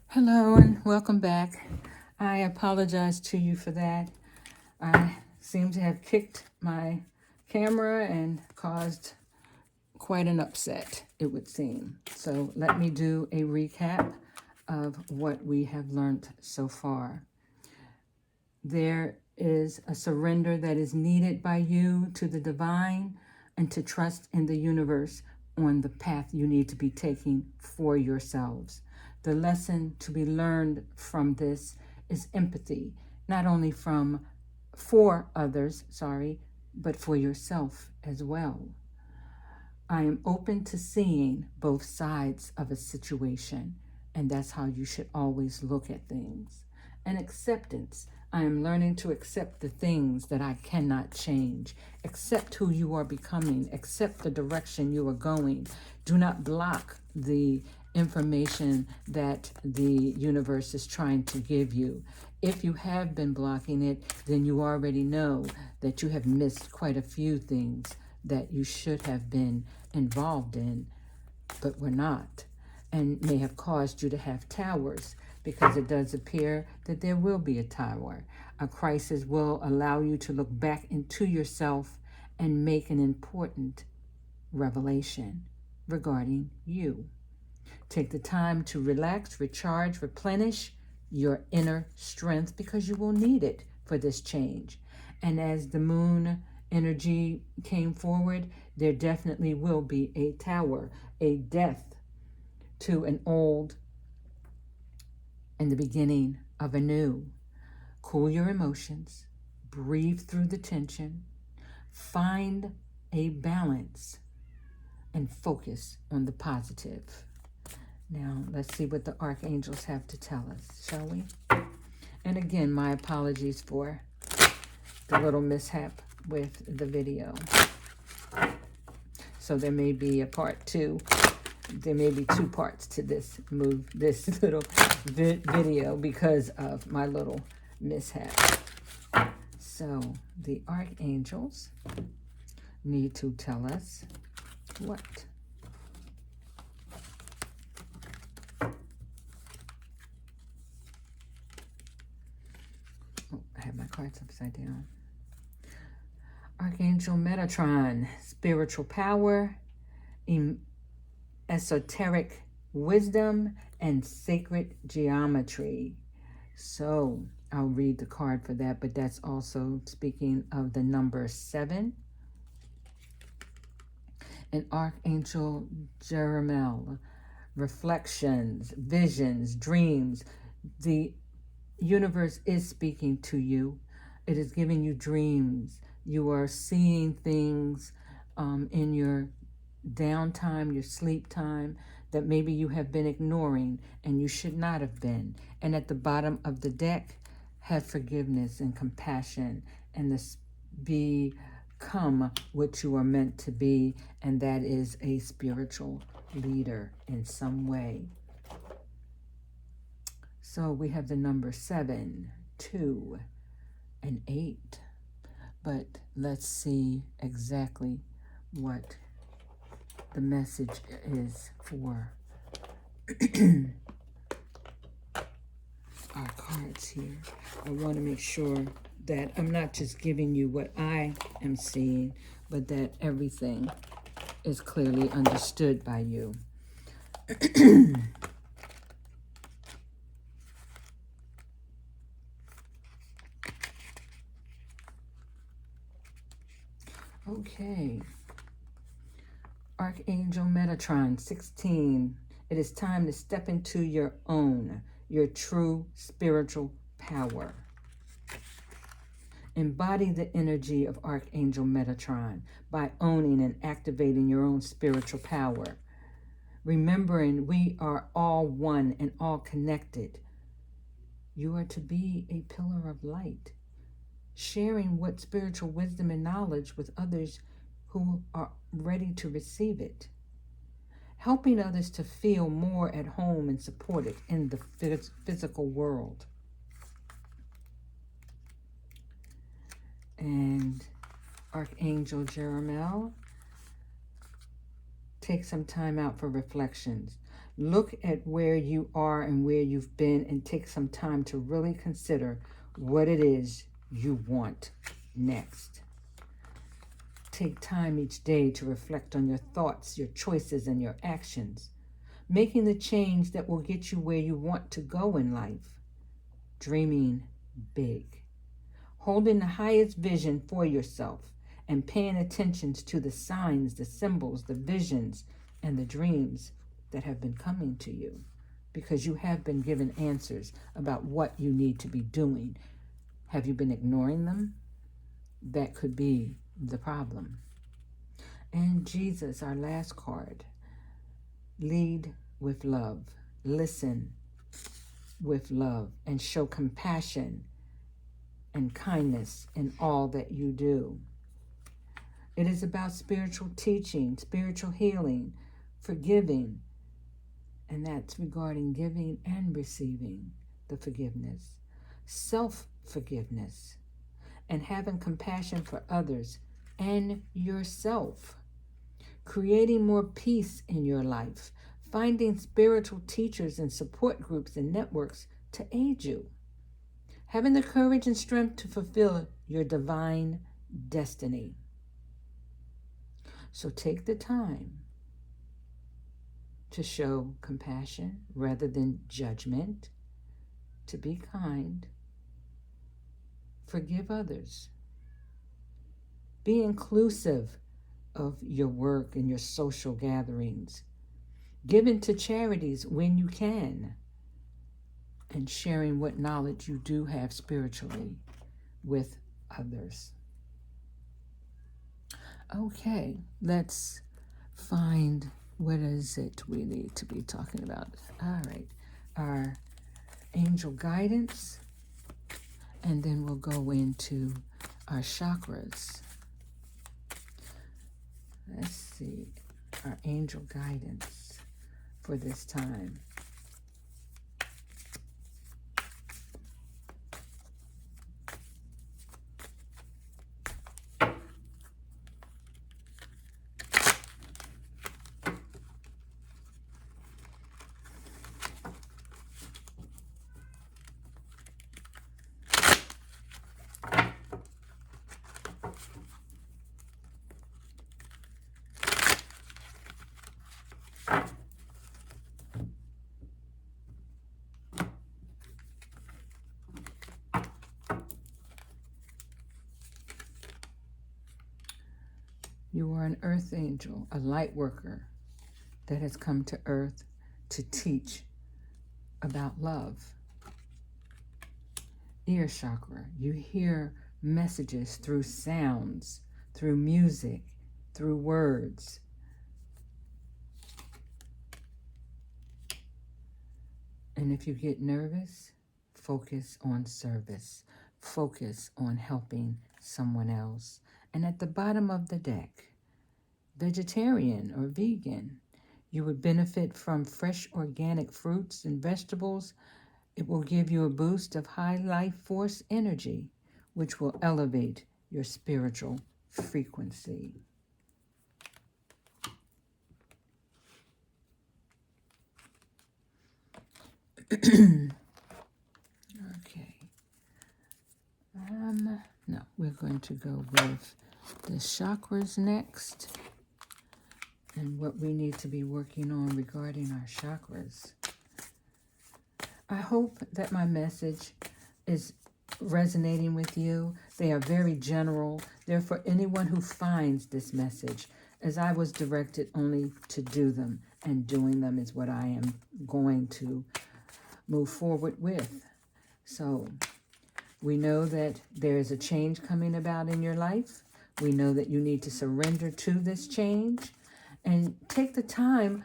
Hello and welcome back. I apologize to you for that. I seem to have kicked my camera and caused quite an upset, it would seem. So let me do a recap of what we have learned so far. There is a surrender that is needed by you to the divine and to trust in the universe on the path you need to be taking for yourselves. The lesson to be learned from this is empathy, not only for others, but for yourself as well. I am open to seeing both sides of a situation, and that's how you should always look at things. And acceptance. I am learning to accept the things that I cannot change. Accept who you are becoming. Accept the direction you are going. Do not block the information that the universe is trying to give you. If you have been blocking it, then you already know that you have missed quite a few things that you should have been involved in, but were not, and may have caused you to have towers, because it does appear that there will be a tower. A crisis will allow you to look back into yourself and make an important revelation regarding you. Take the time to relax, recharge, replenish your inner strength, because you will need it for this change. And as the moon energy came forward, there definitely will be a tower, a death to an old and the beginning of a new. Cool your emotions, breathe through the tension, find a balance, and focus on the positive. Now, let's see what the archangels have to tell us, shall we? And again, my apologies for the little mishap with the video. So there may be a part two. There may be two parts to this little video because of my little mishap. So the archangels need to tell us what? Oh, I have my cards upside down. Archangel Metatron, spiritual power, esoteric wisdom, and sacred geometry. So I'll read the card for that, but that's also speaking of the number 7. And Archangel Jeremiel, reflections, visions, dreams. The universe is speaking to you. It is giving you dreams. You are seeing things in your downtime, your sleep time, that maybe you have been ignoring and you should not have been. And at the bottom of the deck, have forgiveness and compassion, and this become what you are meant to be, and that is a spiritual leader in some way. So we have the number 7, 2, and 8. But let's see exactly what the message is for our cards here. I want to make sure that I'm not just giving you what I am seeing, but that everything is clearly understood by you. Okay. Archangel Metatron, 16. It is time to step into your true spiritual power. Embody the energy of Archangel Metatron by owning and activating your own spiritual power. Remembering we are all one and all connected. You are to be a pillar of light, sharing what spiritual wisdom and knowledge with others who are ready to receive it. Helping others to feel more at home and supported in the physical world. And Archangel Jeremiel, take some time out for reflections. Look at where you are and where you've been and take some time to really consider what it is you want next. Take time each day to reflect on your thoughts, your choices, and your actions, making the change that will get you where you want to go in life. Dreaming big, holding the highest vision for yourself, and paying attention to the signs, the symbols, the visions, and the dreams that have been coming to you, because you have been given answers about what you need to be doing. Have you been ignoring them? That could be the problem. And Jesus, our last card. Lead with love. Listen with love, and show compassion and kindness in all that you do. It is about spiritual teaching, spiritual healing, forgiving, and that's regarding giving and receiving the forgiveness, self-forgiveness, and having compassion for others and yourself, creating more peace in your life, finding spiritual teachers and support groups and networks to aid you, having the courage and strength to fulfill your divine destiny. So take the time to show compassion rather than judgment, to be kind, forgive others, be inclusive of your work and your social gatherings, give into charities when you can, and sharing what knowledge you do have spiritually with others. Okay, let's find what is it we need to be talking about. All right, our angel guidance, and then we'll go into our chakras. Let's see, our angel guidance for this time. You are an earth angel, a light worker that has come to earth to teach about love. Ear chakra, you hear messages through sounds, through music, through words. And if you get nervous, focus on service. Focus on helping someone else. And at the bottom of the deck, vegetarian or vegan, you would benefit from fresh organic fruits and vegetables. It will give you a boost of high life force energy, which will elevate your spiritual frequency. Okay. No, we're going to go with the chakras next, and what we need to be working on regarding our chakras. I hope that my message is resonating with you. They are very general. They're for anyone who finds this message, as I was directed only to do them, and doing them is what I am going to move forward with. So we know that there is a change coming about in your life. We know that you need to surrender to this change and take the time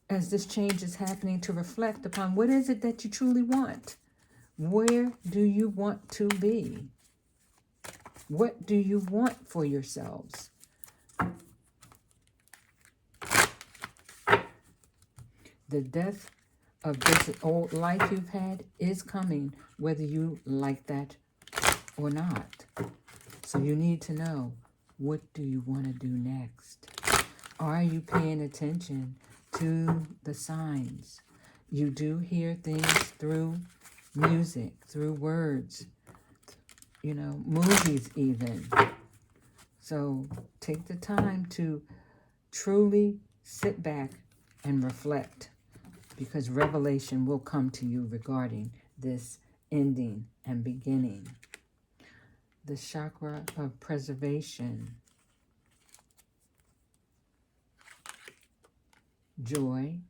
as this change is happening to reflect upon what is it that you truly want. Where do you want to be? What do you want for yourselves? The death of this old life you've had is coming, whether you like that or not. So you need to know, what do you want to do next? Are you paying attention to the signs. You do hear things through music, through words, movies even. So take the time to truly sit back and reflect, because revelation will come to you regarding this ending and beginning. The chakra of preservation, joy,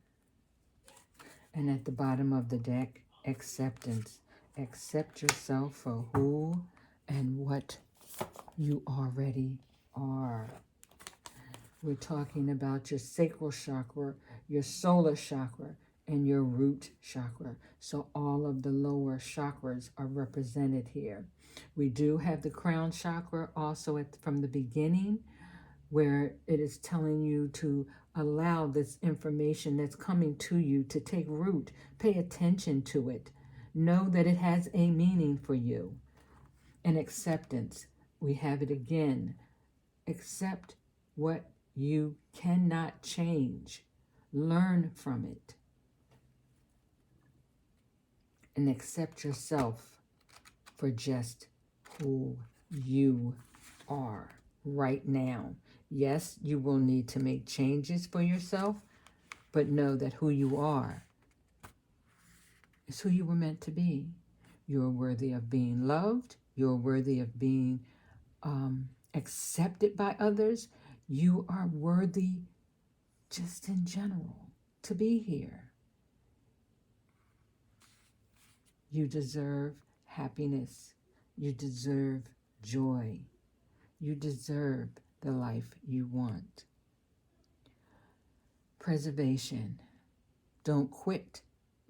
and at the bottom of the deck, acceptance. Accept yourself for who and what you already are. We're talking about your sacral chakra, your solar chakra, and your root chakra. So all of the lower chakras are represented here. We do have the crown chakra also from the beginning, where it is telling you to allow this information that's coming to you to take root. Pay attention to it. Know that it has a meaning for you. And acceptance, we have it again. Accept what you cannot change. Learn from it. And accept yourself for just who you are right now. Yes, you will need to make changes for yourself, but know that who you are is who you were meant to be. You're worthy of being loved. You're worthy of being accepted by others. You are worthy just in general to be here. You deserve happiness. You deserve joy. You deserve the life you want. Preservation. Don't quit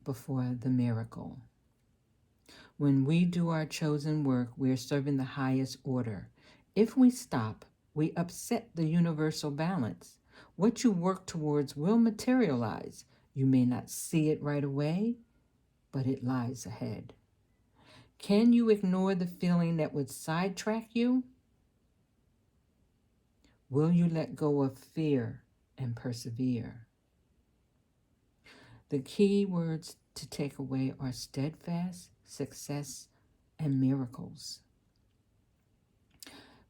before the miracle. When we do our chosen work, we are serving the highest order. If we stop, we upset the universal balance. What you work towards will materialize. You may not see it right away, but it lies ahead. Can you ignore the feeling that would sidetrack you? Will you let go of fear and persevere? The key words to take away are steadfast, success, and miracles.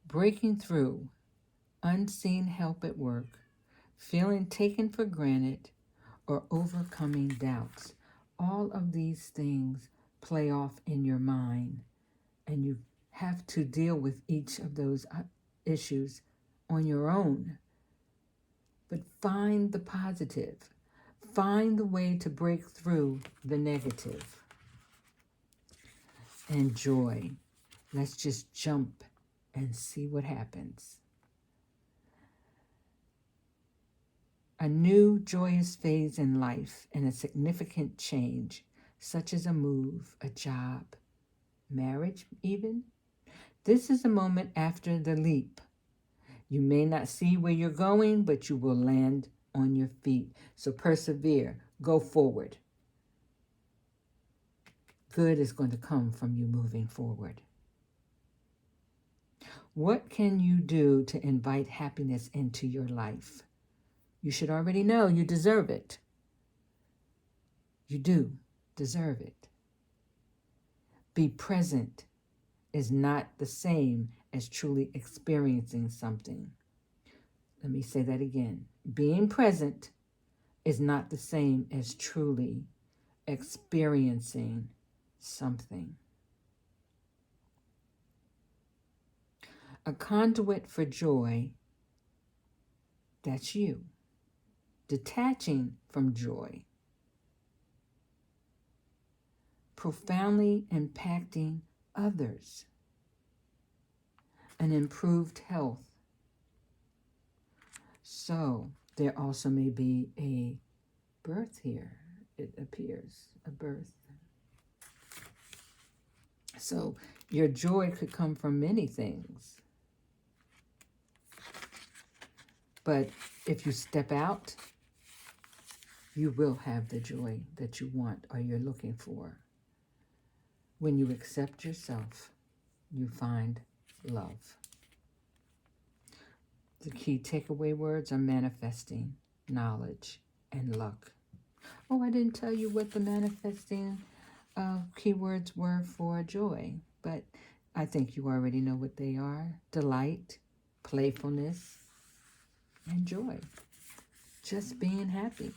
Breaking through, unseen help at work, feeling taken for granted, or overcoming doubts. All of these things play off in your mind, and you have to deal with each of those issues on your own. But find the positive. Find the way to break through the negative. And joy. Let's just jump and see what happens. A new joyous phase in life and a significant change, such as a move, a job, marriage even. This is a moment after the leap. You may not see where you're going, but you will land on your feet. So persevere, go forward. Good is going to come from you moving forward. What can you do to invite happiness into your life? You should already know you deserve it. You do deserve it. Be present is not the same as truly experiencing something. Let me say that again. Being present is not the same as truly experiencing something. A conduit for joy, that's you. Detaching from joy. Profoundly impacting others. An improved health. So there also may be a birth here. It appears, a birth. So your joy could come from many things. But if you step out, you will have the joy that you want or you're looking for. When you accept yourself, you find love. The key takeaway words are manifesting, knowledge, and luck. Oh, I didn't tell you what the manifesting keywords were for joy, but I think you already know what they are. Delight, playfulness, and joy. Just being happy.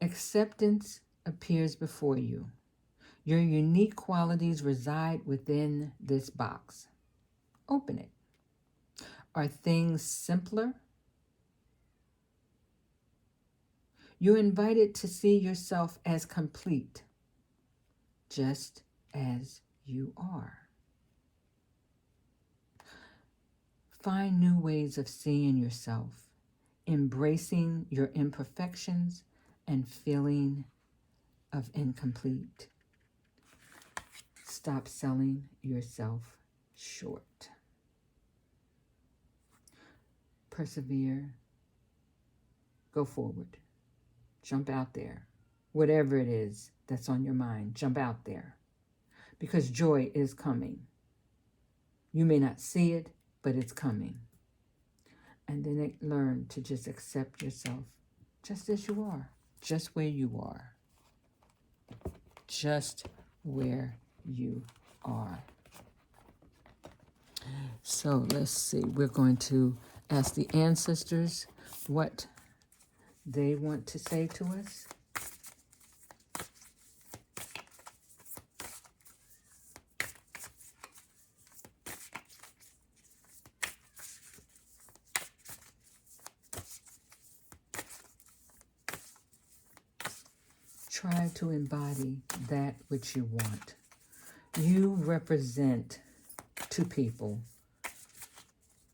Acceptance appears before you. Your unique qualities reside within this box. Open it. Are things simpler? You're invited to see yourself as complete, just as you are. Find new ways of seeing yourself, embracing your imperfections and feeling of incomplete. Stop selling yourself short. Persevere. Go forward. Jump out there. Whatever it is that's on your mind, jump out there. Because joy is coming. You may not see it, but it's coming. And then learn to just accept yourself just as you are. Just where you are. Just where you are. So let's see. We're going to ask the ancestors what they want to say to us. Try to embody that which you want. You represent to people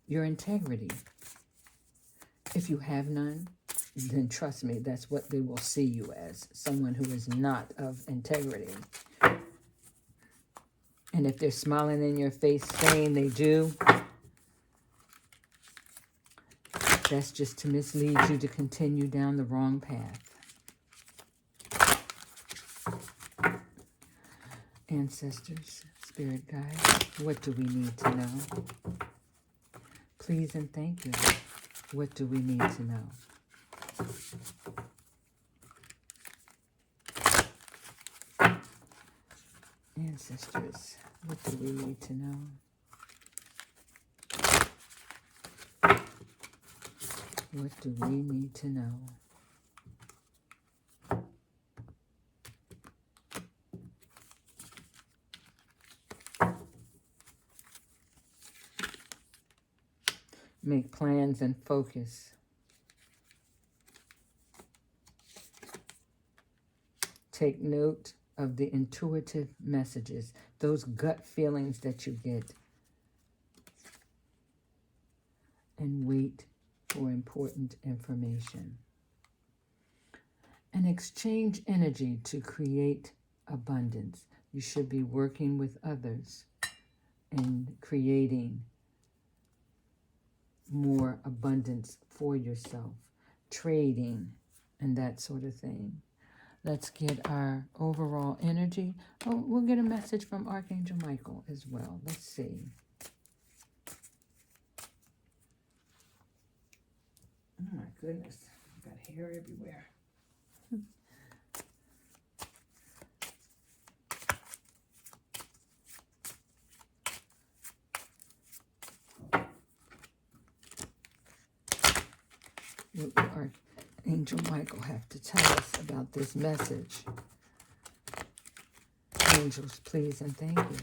your integrity. If you have none, then trust me, that's what they will see you as, someone who is not of integrity. And if they're smiling in your face saying they do, that's just to mislead you to continue down the wrong path. Ancestors, spirit guides, what do we need to know? Please and thank you. What do we need to know? Ancestors, what do we need to know? What do we need to know? Make plans and focus. Take note of the intuitive messages, those gut feelings that you get. And wait for important information. And exchange energy to create abundance. You should be working with others and creating more abundance for yourself, trading, and that sort of thing. Let's get our overall energy. Oh, we'll get a message from Archangel Michael as well. Let's see. Oh my goodness, I've got hair everywhere. What will Archangel Michael have to tell us about this message? Angels, please and thank you.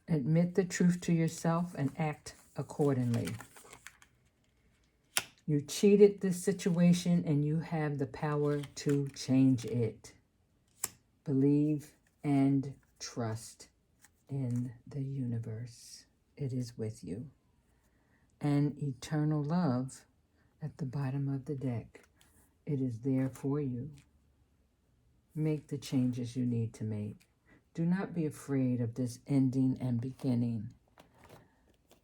Admit the truth to yourself and act accordingly. You cheated this situation and you have the power to change it. Believe and trust in the universe. It is with you. And eternal love at the bottom of the deck. It is there for you. Make the changes you need to make. Do not be afraid of this ending and beginning.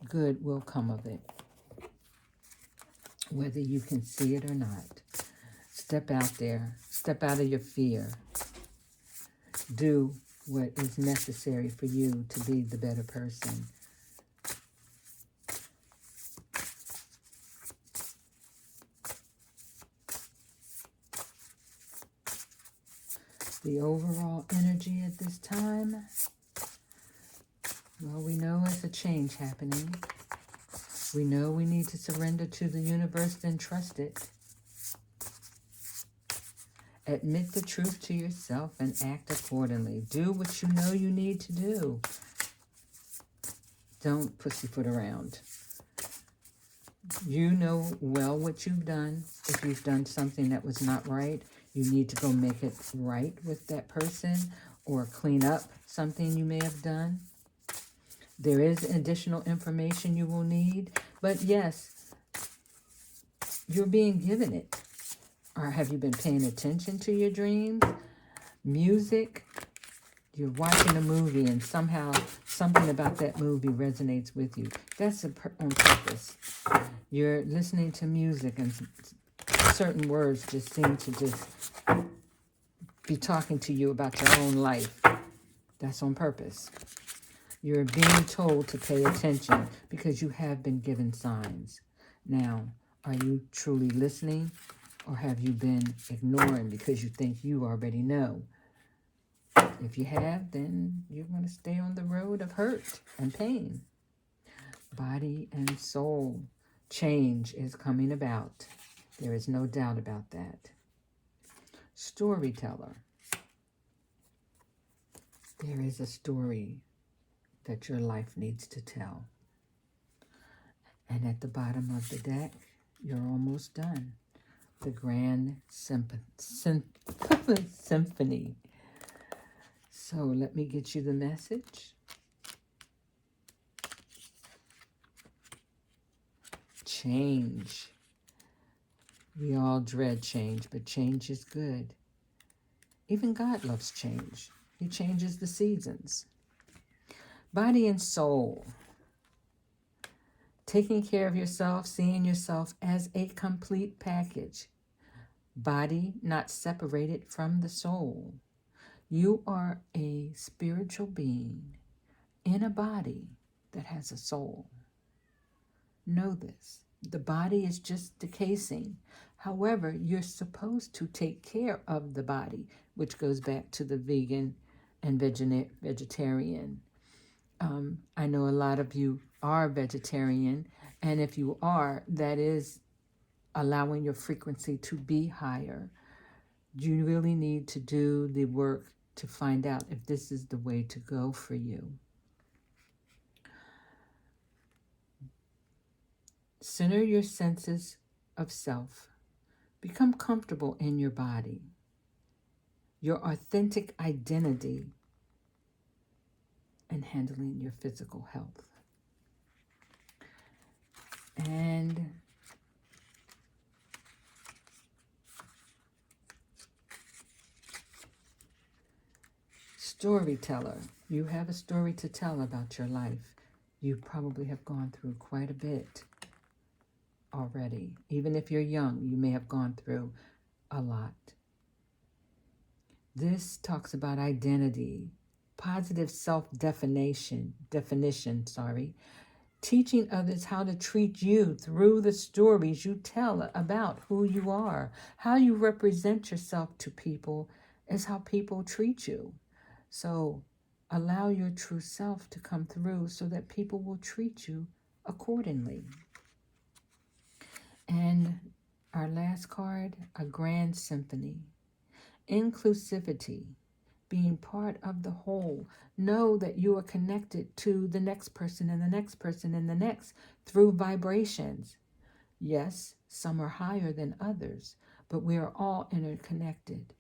Good will come of it, whether you can see it or not. Step out there. Step out of your fear. Do what is necessary for you to be the better person. The overall energy at this time, well, we know it's a change happening. We know we need to surrender to the universe and trust it. Admit the truth to yourself and act accordingly. Do what you know you need to do. Don't pussyfoot around. You know well what you've done. If you've done something that was not right, you need to go make it right with that person or clean up something you may have done. There is additional information you will need, but yes, you're being given it. Or have you been paying attention to your dreams? Music, you're watching a movie and somehow something about that movie resonates with you. That's on purpose. You're listening to music and certain words just seem to just be talking to you about your own life. That's on purpose. You're being told to pay attention because you have been given signs. Now, are you truly listening, or have you been ignoring because you think you already know? If you have, then you're going to stay on the road of hurt and pain. Body and soul change is coming about. There is no doubt about that. Storyteller. There is a story that your life needs to tell. And at the bottom of the deck, you're almost done. The Grand Symphony. So let me get you the message. Change. We all dread change, but change is good. Even God loves change. He changes the seasons. Body and soul. Taking care of yourself, seeing yourself as a complete package. Body not separated from the soul. You are a spiritual being in a body that has a soul. Know this. The body is just the casing. However, you're supposed to take care of the body, which goes back to the vegan and vegetarian. I know a lot of you are vegetarian, and if you are, that is allowing your frequency to be higher. You really need to do the work to find out if this is the way to go for you. Center your senses of self. Become comfortable in your body, your authentic identity, and handling your physical health. And storyteller. You have a story to tell about your life. You probably have gone through quite a bit already. Even if you're young, you may have gone through a lot. This talks about identity, positive self-definition, teaching others how to treat you through the stories you tell about who you are. How you represent yourself to people is how people treat you. So allow your true self to come through so that people will treat you accordingly. And our last card, a Grand Symphony. Inclusivity, being part of the whole. Know that you are connected to the next person and the next person and the next through vibrations. Yes, some are higher than others, but we are all interconnected.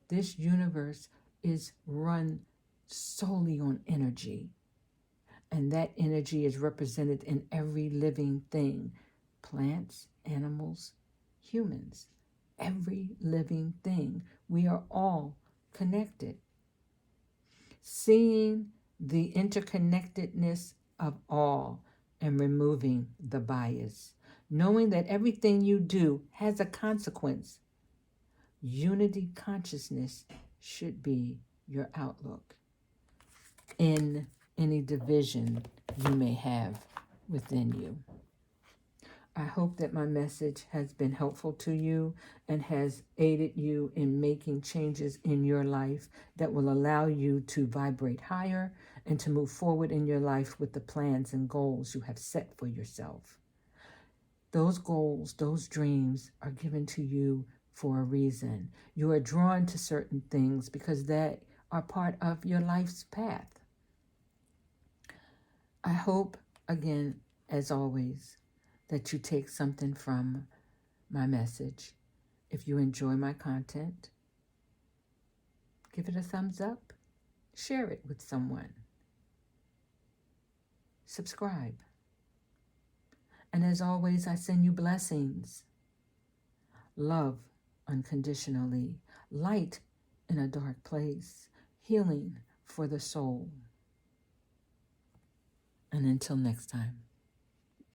This universe is run solely on energy, and that energy is represented in every living thing. Plants, animals, humans, every living thing. We are all connected. Seeing the interconnectedness of all and removing the bias. Knowing that everything you do has a consequence. Unity consciousness should be your outlook in any division you may have within you. I hope that my message has been helpful to you and has aided you in making changes in your life that will allow you to vibrate higher and to move forward in your life with the plans and goals you have set for yourself. Those goals, those dreams are given to you for a reason. You are drawn to certain things because they are part of your life's path. I hope, again, as always, that you take something from my message. If you enjoy my content, give it a thumbs up, share it with someone, subscribe. And as always, I send you blessings, love unconditionally, light in a dark place, healing for the soul. And until next time.